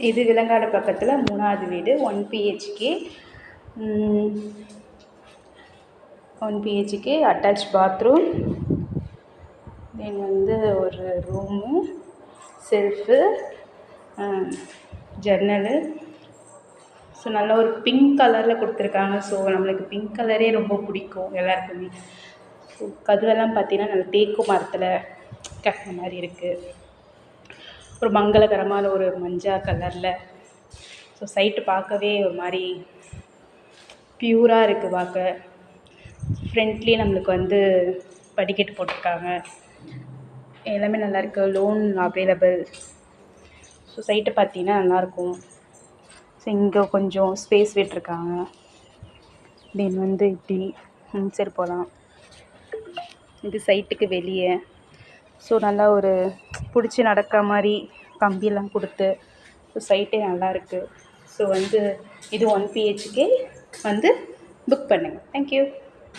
இது விலங்காடு பக்கத்தில் 3வது வீடு 1 BHK. 1 BHK attach bathroom. Then வந்து ஒரு ரூமு, செல்ஃபு, ஜன்னல். ஸோ நல்ல ஒரு பிங்க் கலரில் கொடுத்துருக்காங்க. ஸோ நம்மளுக்கு பிங்க் கலரே ரொம்ப பிடிக்கும் எல்லாருக்குமே. ஸோ கதவெல்லாம் பார்த்தீங்கன்னா நல்ல தேக்கு மரத்தில் கட்டின மாதிரி இருக்குது. ஒரு மங்களகரமான ஒரு மஞ்சள் கலரில். ஸோ சைட்டு பார்க்கவே ஒரு மாதிரி பியூராக இருக்குது பார்க்க. ஃப்ரண்ட்லேயே நம்மளுக்கு வந்து படிக்கட்டு போட்டிருக்காங்க. எல்லாமே நல்லாயிருக்கு. Loan available. ஸோ சைட்டை பார்த்தீங்கன்னா நல்லாயிருக்கும். ஸோ இங்கே கொஞ்சம் ஸ்பேஸ் விட்டுருக்காங்க. தென் வந்து இப்படி சரி போகலாம். இது சைட்டுக்கு வெளியே. ஸோ நல்லா ஒரு பிடிச்சி நடக்கிற மாதிரி கம்பியெல்லாம் கொடுத்து ஸோ சைட்டே நல்லாயிருக்கு. ஸோ வந்து இது 1 பிஹெச்கே வந்து புக் பண்ணுங்கள். தேங்க்யூ.